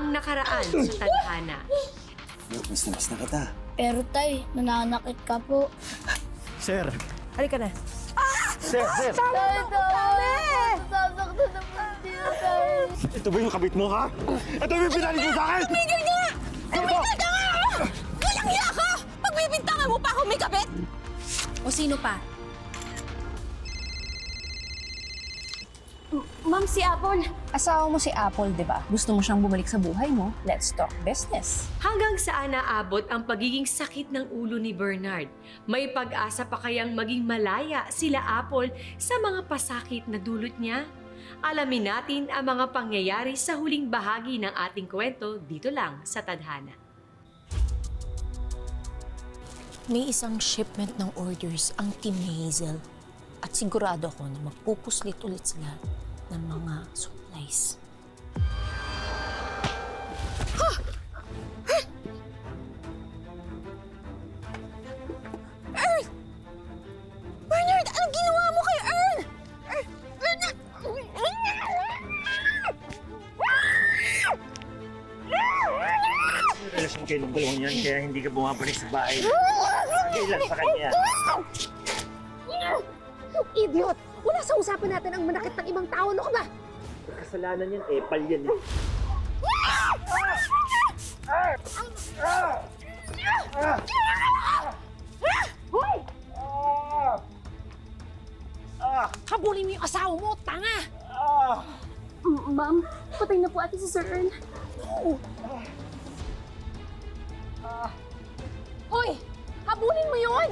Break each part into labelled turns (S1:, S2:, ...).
S1: ang nakaraan sa tadhana.
S2: Miss na kita.
S3: Pero tay, nananakit ka po.
S4: Sir!
S5: Halika na.
S4: Sir! Sir!
S3: Tay, kami! Sasaktan na po siya, tay.
S4: Ito ba yung kabit mo, ha? Ito ba yung pinalig mo sa akin?
S6: Tumigil ka! Tumigil ka nga! Walang hiya ka! Pagbibintangan mo pa ako may kabit!
S7: O sino pa?
S6: Ma'am, si Apple.
S7: Asawa mo si Apple, di ba? Gusto mo siyang bumalik sa buhay mo? Let's talk business.
S1: Hanggang saan naabot ang pagiging sakit ng ulo ni Bernard? May pag-asa pa kayang maging malaya sila Apple sa mga pasakit na dulot niya? Alamin natin ang mga pangyayari sa huling bahagi ng ating kwento dito lang sa Tadhana.
S8: May isang shipment ng orders ang Team Hazel at sigurado ako na magpupuslit ulit sila ng mga supplies.
S6: Earl! Bernard, anong ginawa mo kay Earl?
S4: Relasyon kayo ng dalawang yan, kaya hindi ka bumabalik sa bahay. Kailan sa kanya.
S6: Idiot! Wala sa usapan natin ang manakit ng ibang tao. Ano ka ba?
S4: Kasalanan yan, epal yan eh.
S6: Hoy!
S8: Habulin mo yung asawa mo, tanga!
S6: Ma'am, patay na po ate si Sir Earl. Hoy! Habulin mo yun!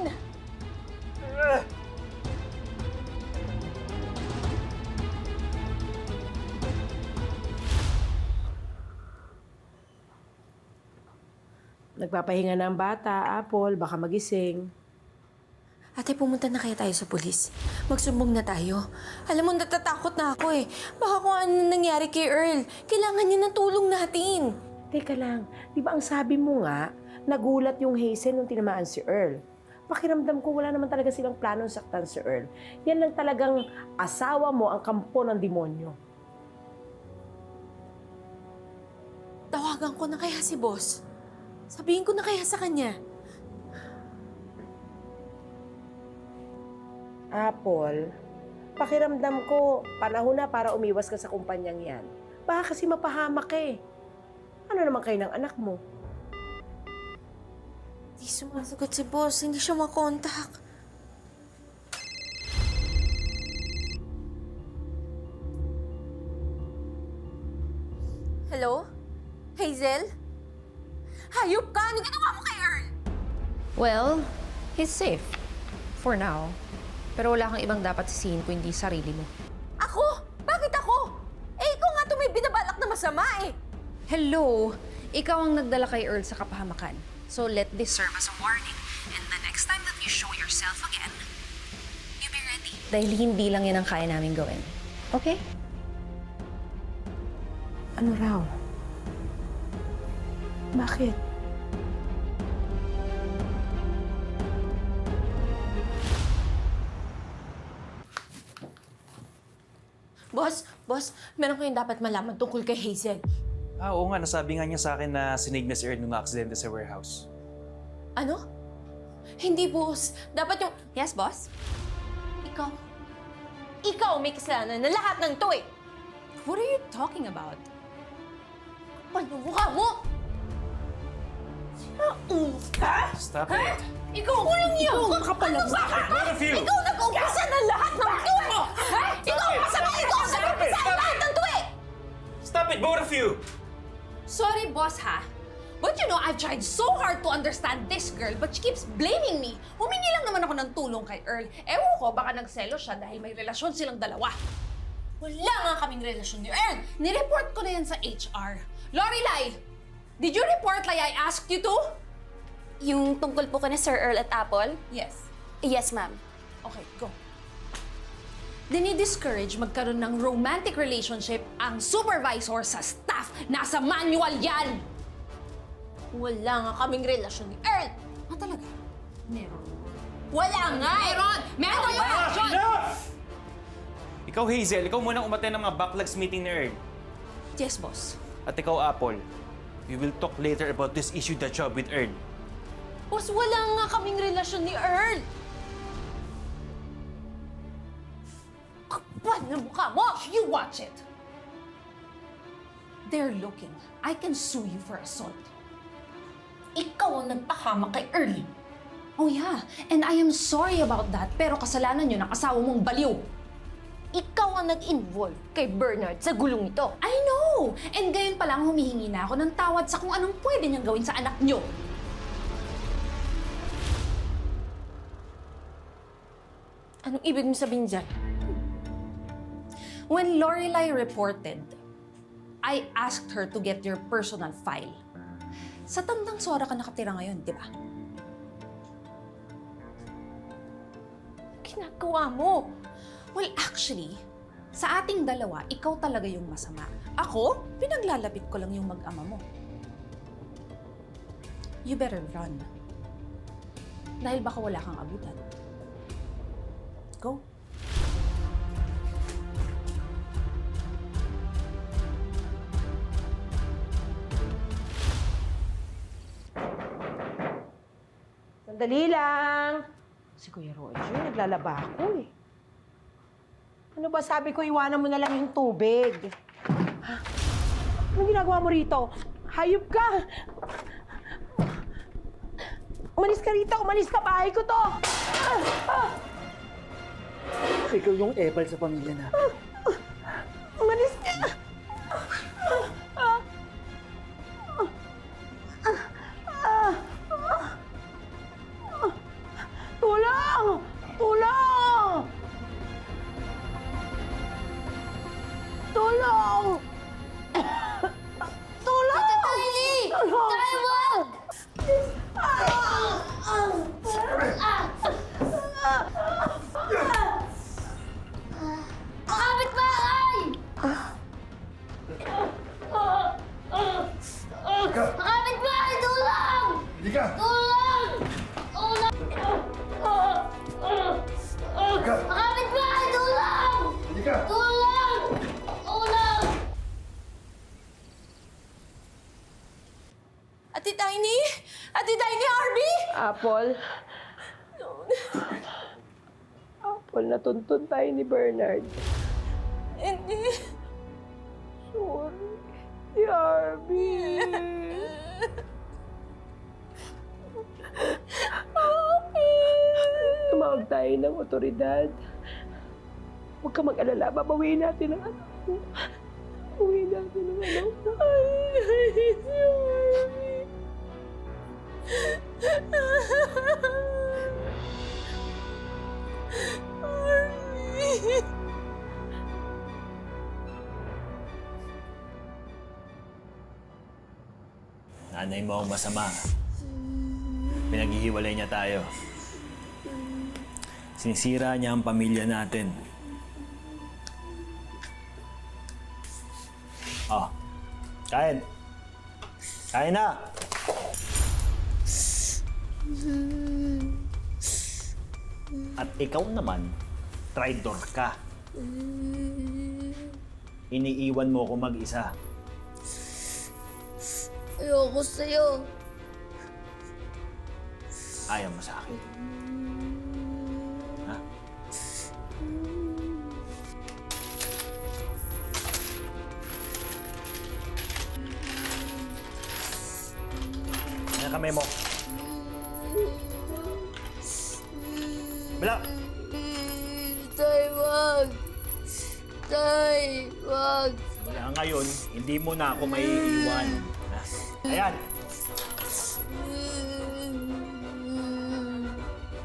S5: Nagpapahinga na ang bata, Apple, baka magising.
S8: Ate, pumunta na kaya tayo sa pulis. Magsumbong na tayo. Alam mo, natatakot na ako eh. Baka kung ano nangyari kay Earl, kailangan niya ng tulong natin.
S5: Teka lang, di ba ang sabi mo nga, nagulat yung Hazel nung tinamaan si Earl. Pakiramdam ko wala naman talaga silang planong saktan si Earl. Yan lang talagang asawa mo ang kampo ng demonyo.
S8: Tawagan ko na kaya si boss. Sabihin ko na kaya sa kanya.
S5: Apple, pakiramdam ko, panahon na para umiwas ka sa kumpanyang yan. Baka kasi mapahamak eh. Ano naman kayo ng anak mo?
S8: Hindi sumasagot si boss. Hindi siya makontak. Hello? Hazel? Hayop ka! Ano ginawa mo kay Earl?
S7: Well, he's safe. For now. Pero wala kang ibang dapat sisihin kung hindi sarili mo.
S8: Ako? Bakit ako? Eh, ikaw nga ito may binabalak na masama eh.
S7: Hello! Ikaw ang nagdala kay Earl sa kapahamakan. So let this serve as a warning. And the next time that you show yourself again, you be ready. Dahil hindi lang yan ang kaya namin gawin. Okay?
S5: Ano raw? Bakit?
S8: Boss, meron kayong dapat malaman tungkol kay Hazel.
S2: Oo nga, nasabi nga niya sa akin na sinig na si Earl nung na-aksidente sa warehouse.
S8: Ano? Hindi, boss. Dapat yung... Yes, boss? Ikaw may kasalanan na lahat ng to eh.
S7: What are you talking about?
S8: Ano mukha mo?
S2: Stop it!
S8: Ikaw, kulang niya! Ikaw, kapalag sa akin!
S2: Both of you!
S8: Ikaw nag-umpisa na lahat ng to eh! Ha? Ikaw, masama! Ikaw ang nag-umpisa na lahat ng to eh!
S2: Stop it, both of you!
S7: Sorry, boss, ha? But you know, I've tried so hard to understand this girl, but she keeps blaming me. Humingi lang naman ako ng tulong kay Earl. Ewan ko, baka nagselo siya dahil may relasyon silang dalawa.
S8: Wala nga kaming relasyon ni Earl.
S7: Nireport ko na yan sa HR. Lorelai, did you report like I asked you to?
S6: Yung tungkol po ka na Sir Earl at Apple?
S7: Yes.
S6: Yes, ma'am.
S7: Okay, go. Dinidiscourage magkaroon ng romantic relationship ang supervisor sa staff. Nasa manual yan!
S8: Wala nga kaming relasyon ni Earl.
S7: Ah, talaga? Meron.
S8: Wala nga eh!
S7: Meron! Meron yung relasyon!
S2: Enough! Ikaw, Hazel, ikaw muna umaten ng mga backlogs meeting ni Earl.
S7: Yes, boss.
S2: At ikaw, Apple, We will talk later about this issue that you have with Earl.
S8: Boss, wala nga kaming relasyon ni Earl. Kapal na mukha mo!
S6: You watch it. They're looking. I can sue you for assault. Ikaw ang nagpahamak kay Earl. Oh yeah, and I am sorry about that, pero kasalanan yun ng asawa mong baliw.
S8: Ikaw ang nag-involve kay Bernard sa gulong ito.
S6: I know! And gayon pa lang humihingi na ako ng tawad sa kung anong pwede niyang gawin sa anak niyo.
S8: Anong ibig mo sabihin dyan?
S6: When Lorelai reported, I asked her to get your personal file. Sa Tandang Sora ka nakatira ngayon, di ba?
S8: Ginagawa mo.
S6: Well, actually, sa ating dalawa, ikaw talaga yung masama. Ako, pinaglalapit ko lang yung mag-ama mo. You better run. Dahil baka wala kang abutan. Go.
S5: Sandali lang. Si Kuya Roger, naglalaba ako eh. Ano ba sabi ko, iwanan mo na lang yung tubig. Ha? Anong ginagawa mo rito? Hayop ka! Umalis ka rito! Umalis ka! Bahay ko to!
S4: Ikaw yung epal sa pamilya na.
S5: Umalis ka! Tulong! Tulong! Tulong! Tulong!
S3: Kylie! Kylie, wag! Kapitbahay! Kapitbahay, tulong! Tulong! Tulong! Kapitbahay, tulong! Tulong! Tulong!
S8: Ate Tiny? Ate Tiny, Arby?
S5: Apple. Apple, natuntun tayo ni Bernard.
S8: Hindi.
S5: Sorry. Si Arby. Tumawag tayo ng otoridad. Huwag ka mag-alala. Babawiin natin ang anak mo. Babawiin natin ang anak mo. Ay, si Arby.
S4: Nanay mo ang masama. Pinaghihiwalay niya tayo. Sinisira niya ang pamilya natin. Oh, kain. Kain na! At ikaw naman, traitor ka. Iniiwan mo ko mag-isa.
S3: Ayoko sa'yo.
S4: Ayaw mo sa akin. Ha? Ayan kamay mo. Bila!
S3: Tay, wag. Tay, wag.
S4: Mula ngayon, hindi mo na ako maiiwan. Ha? Ayan!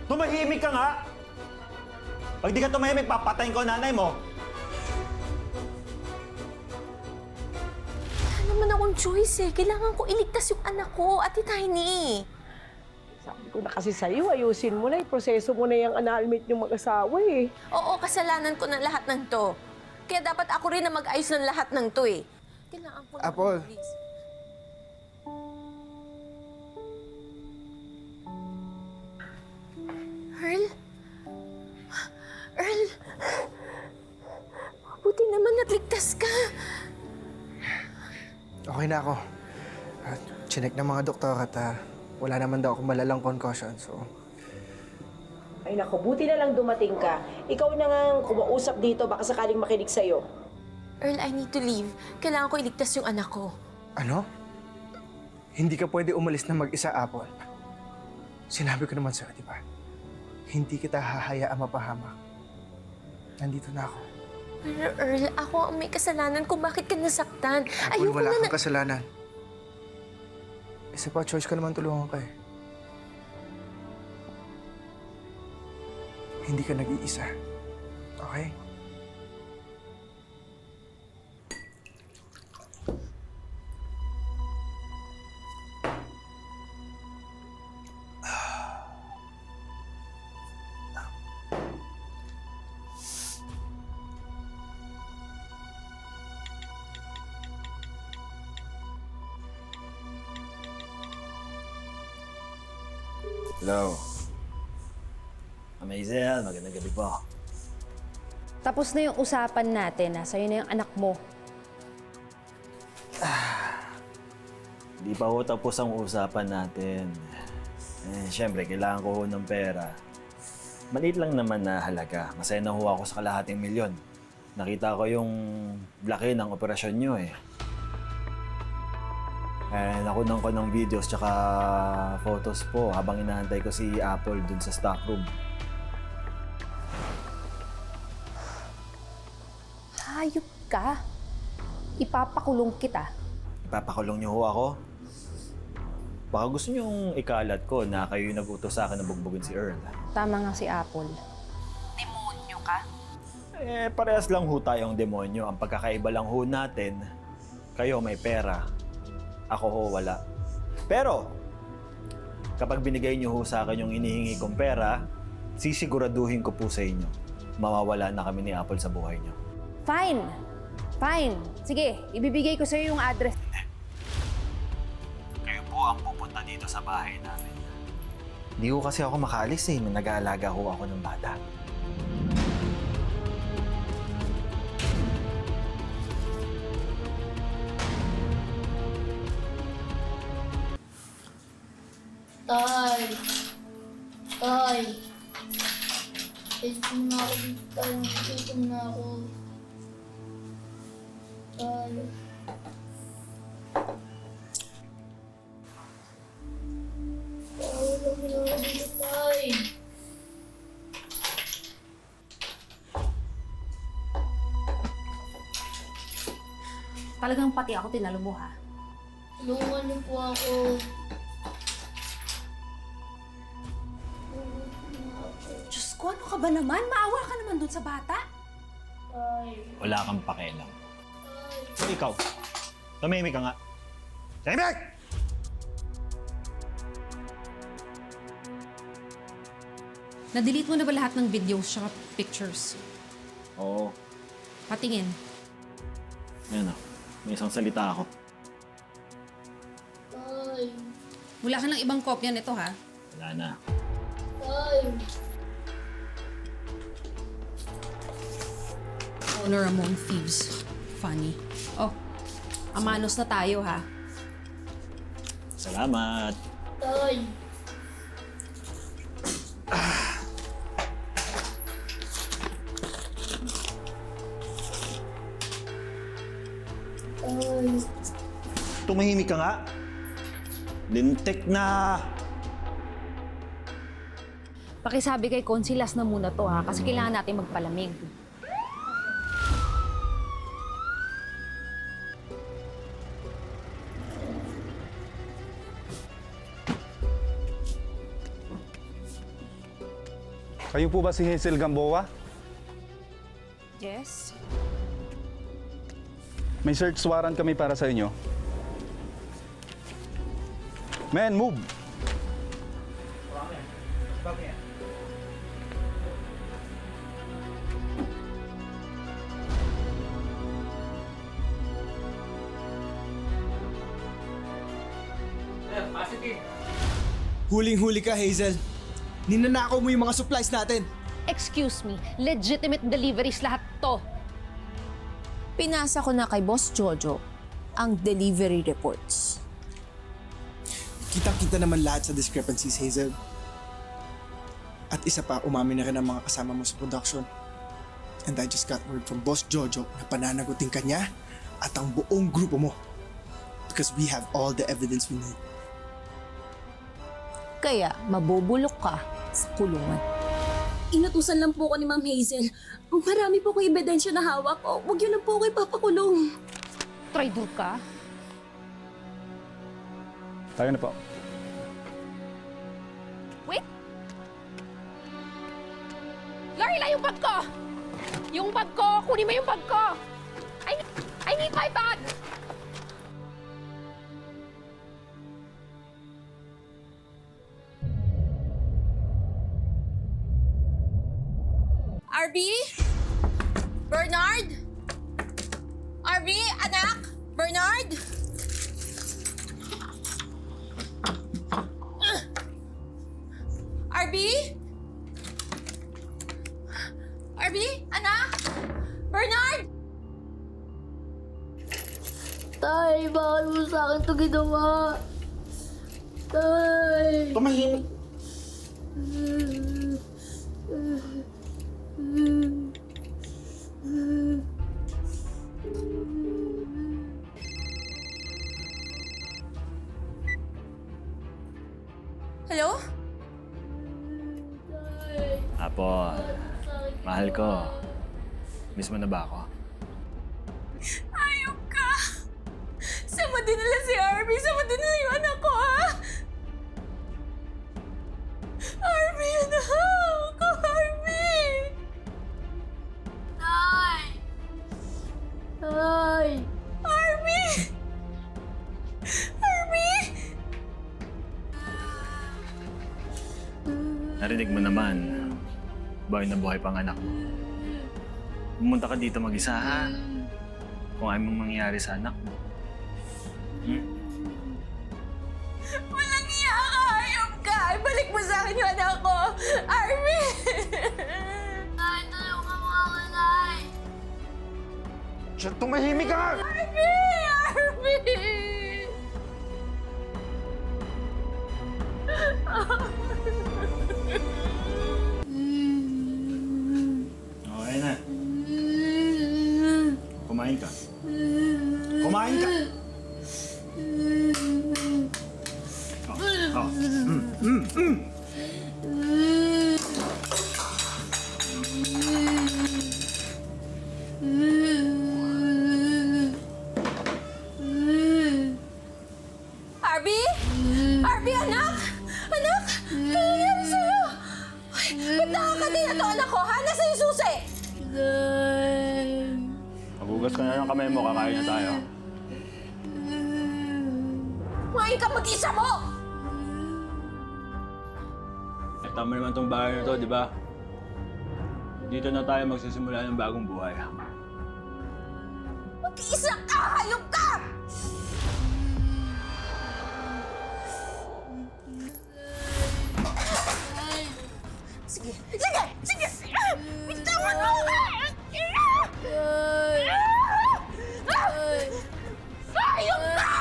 S4: Tumahimik ka nga! Pag di ka tumahimik, papatayin ko ang nanay mo.
S8: Wala naman akong choice eh. Kailangan ko iligtas yung anak ko, Ate Tiny.
S5: Sabi ko na kasi sa'yo, ayusin mo na. Proseso mo na yung annulment yung mag-asawa eh.
S8: Oo, kasalanan ko ng lahat ng to. Kaya dapat ako rin na mag-ayos ng lahat ng to eh. Kailangan ko
S9: Apple.
S8: please. Earl? Earl? Mabuti naman natligtas ka.
S9: Okay na ako. Chinek ng mga doktor at wala naman daw ako malalang concussion. So,
S5: Ay naku, buti na lang dumating ka. Ikaw na nga kumausap dito, baka sakaling makinig sa'yo.
S8: Earl, I need to leave. Kailangan ko iligtas yung anak ko.
S9: ano? Hindi ka pwede umalis na mag-isa, Apple. Sinabi ko naman sa'yo, di ba? Hindi kita hahayaan mapahamak. Nandito na ako.
S8: Pero Earl, ako ang may kasalanan kung bakit ka nasaktan.
S9: Apple,
S8: Ayoko
S9: wala
S8: na
S9: kang kasalanan. Isa pa, choice ko naman tulungan ka eh. Hindi ka nag-iisa. Okay?
S4: Hello. Amazel, magandang gabi po.
S7: Tapos na yung usapan natin, sa'yo na yung anak mo.
S4: Hindi pa ho tapos ang usapan natin. Siyempre, kailangan ko ho ng pera. Maliit lang naman na halaga. Masaya na ho ako sa kalahating milyon. Nakita ko yung laki ng operasyon nyo eh. Nakunan ko ng videos tsaka photos po habang inaantay ko si Apple dun sa stock room.
S7: Hayop ka. Ipapakulong kita.
S4: Ipapakulong niyo ho ako? Baka gusto niyong ikalat ko na kayo yung nag-utos sa akin na bugbugin si Earl.
S7: Tama nga si Apple. Demonyo ka?
S4: Parehas lang ho tayong demonyo. Ang pagkakaiba lang ho natin, kayo may pera, ako ho wala. Pero, kapag binigay niyo ho sa akin yung inihingi kong pera, sisiguraduhin ko po sa inyo, mawawala na kami ni Apple sa buhay niyo.
S7: Fine. Fine. Sige, ibibigay ko sa'yo yung address.
S4: Kayo po ang pupunta dito sa bahay namin. Hindi ho kasi ako makaalis eh. Nag-aalaga ho ako ng bata.
S3: Tay. Tay. Gutom na ako dito. Tay, gutom na ako. Tay. Wala mo na ako dito, Tay.
S6: Talagang pati ako tinalo mo, ha?
S3: Tulungan niyo po ako.
S6: Diyos ko, ano ka ba naman? Maawa ka naman dun sa bata.
S3: Tay.
S4: Wala kang pakialam.
S3: Tay.
S4: Ikaw, tumimik ka nga. Tumimik!
S6: Na-delete mo na ba lahat ng videos at pictures?
S4: Oo.
S6: Patingin.
S4: Ayan o. May isang salita ako.
S3: Tay.
S6: Wala ka ng ibang kopya nito, ha?
S4: Wala na.
S3: Tay.
S6: Honor among thieves. Funny. Oh, amanos na tayo, ha?
S4: Salamat.
S3: Tay. Tay.
S4: Tumahimik ka nga. Lintik na.
S7: Pakisabi kay Consilas na muna to, ha? Kasi kailangan natin magpalamig.
S10: Kayo po ba si Hazel Gamboa?
S7: Yes?
S10: May search warrant kami para sa inyo. Men, move!
S11: Huling-huli ka, Hazel. Ninanakaw mo yung mga supplies natin.
S7: Excuse me, legitimate deliveries lahat to.
S8: Pinasa ko na kay Boss Jojo ang delivery reports.
S11: Kitang-kita naman lahat sa discrepancies, Hazel. At isa pa, umamin na rin ang mga kasama mo sa production. And I just got word from Boss Jojo na pananagutin ka niya at ang buong grupo mo. Because we have all the evidence we need.
S8: Kaya mabubulok ka sa kulungan.
S3: Inutusan lang po ko ni Ma'am Hazel. Marami po ko ebidensya na hawak ko. Huwag yun lang po ko ipapakulong.
S6: Traitor ka?
S10: Tayo na po.
S6: Wait! Lorela, yung bag ko! Yung bag ko! Kunin mo yung bag ko! I need my bag!
S8: RB? Bernard? RB, anak? Bernard? RB? RB, anak? Bernard?
S3: Tay, bakit mo sa akin ito ginawa? Tay!
S4: Tumahimik!
S8: Hello?
S4: Apo, mahal ko. Miss mo na ba ako?
S8: Ayok ka! Saan mo dinala si RB? Saan mo dinala yung anak ko, ha? RB, anak! RB!
S3: Tay! Tay!
S8: RB! RB!
S4: Narinig mo naman, buhay na buhay pang anak mo. Pumunta ka dito mag-isa, ha? Kung ayaw mong mangyayari sa anak mo.
S8: Walang iya ka! Ayok ka! Ibalik mo sa akin yung anak ko! RB!
S3: Tay, tulungan mo ako, Tay!
S9: Siya, tumahimik ka!
S8: RB! RB!
S4: Okay na. Kumain ka. Kumain ka!
S8: RB? RB, anak? Anak? Ano nangyari sa'yo? Ay, ba't nakakatina to, anak ko? Ha? Nasa yung susi?
S3: Tay!
S4: Magugas ka na ng kamay mo, kakain na tayo.
S8: Kumain ka mag-isa mo!
S4: Tama naman tong bahay na to, di ba? Dito na tayo magsisimula ng bagong buhay.
S8: Mag-isa ka! Hayop ka! Sige! Sige! Sige! Bitawan mo ako! Hayop ka!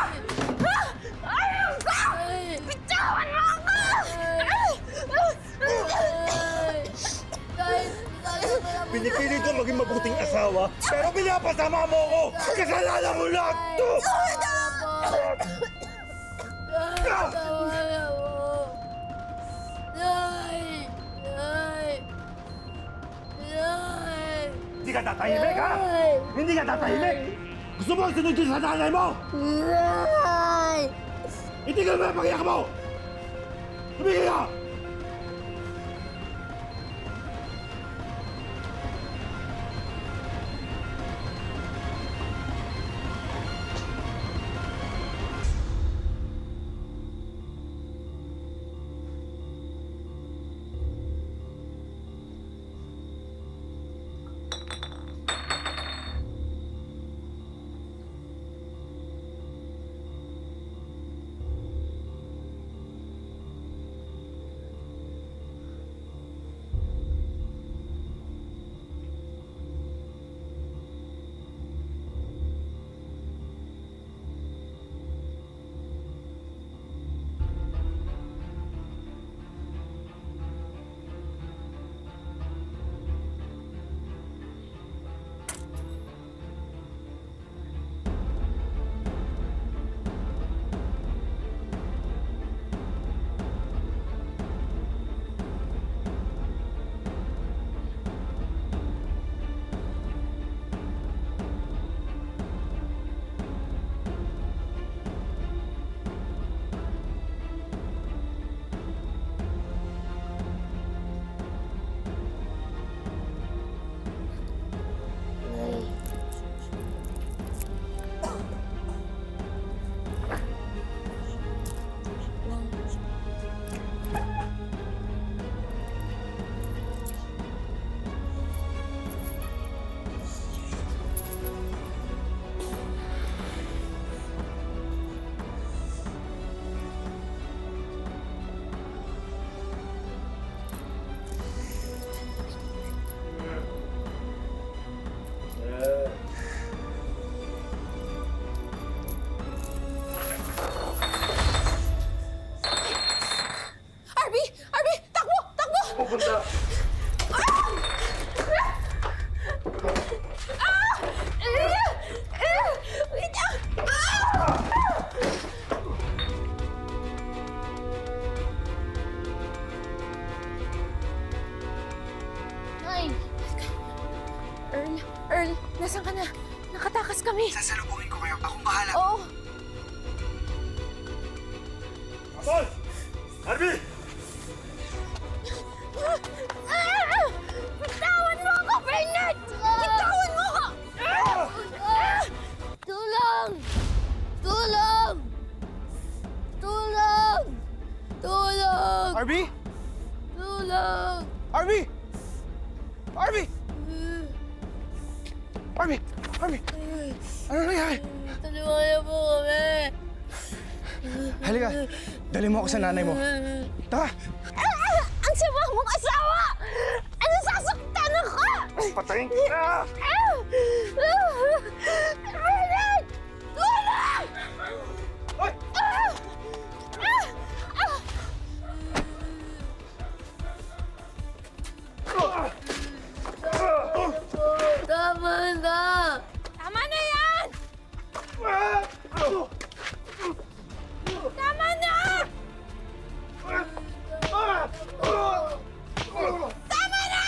S8: Hayop ka! Bitawan mo ako!
S3: Tay!
S4: Pinipilit ko maging mabuting asawa, pero pinapasama mo ako! Kasalanan mo lahat to! Hindi ka tatahimik, ha? Hindi ka tatahimik! Gusto mo sunodin sa nanay mo?
S3: Tay!
S4: Itigil mo yung pag-iyak mo! Tumigil ka!
S8: Nakatakas kami.
S9: Sasalubungin ko kayo. Akong bahala.
S8: Oo.
S4: Apol! Harvey!
S8: Bitawan mo ako, Bernard! Bitawan mo ako! Tulong! Tulong! Tulong! Tulong!
S9: Arby?
S8: Tulong!
S9: Arby! Arby! Arby! Arby! Ano nangyari?
S8: Tulungan niyo po kami!
S9: Halika, dali mo ako sa nanay mo. Tara!
S8: Ang sama mong asawa! Ano sasaktan ako?
S9: Patayin kita!
S8: Bernard! Tulong!
S9: Ay!
S8: Tama na! Tama na yan! Tama na! Tama na!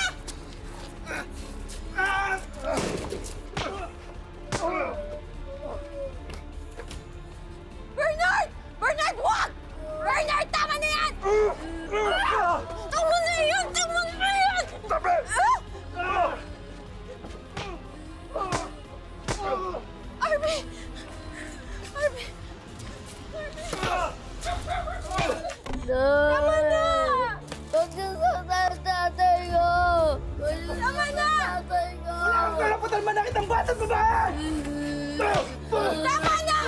S8: Bernard! Bernard, wag! Bernard, tama na yan! Tama na yan! Tama na yan! Arby! Arby! Tama na! Huwag niyo sa tatay ko! Tama na!
S9: Wala kang karapatan manakit ang batang babae!
S8: Tama na!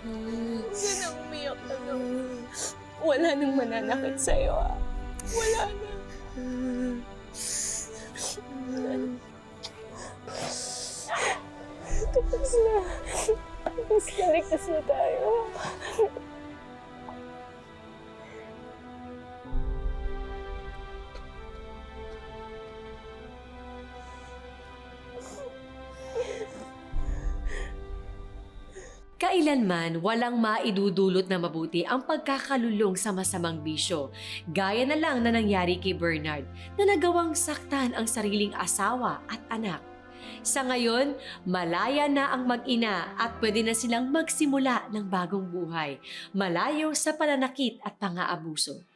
S3: Huwag ka na umiyak ka na. Wala nang mananakit sa'yo, ah. Wala na. Tapos na. Tapos na, ligtas na tayo.
S1: Kailanman walang maidudulot na mabuti ang pagkakalulong sa masamang bisyo, gaya na lang na nangyari kay Bernard na nagawang saktan ang sariling asawa at anak. Sa ngayon, malaya na ang mag-ina at pwede na silang magsimula ng bagong buhay, malayo sa pananakit at pang-aabuso.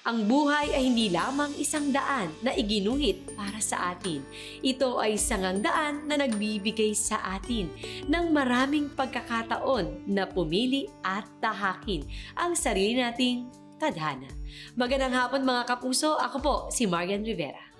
S1: Ang buhay ay hindi lamang isang daan na iginuhit para sa atin. Ito ay sangang daan na nagbibigay sa atin ng maraming pagkakataon na pumili at tahakin ang sarili nating tadhana. Magandang hapon mga kapuso, ako po si Marian Rivera.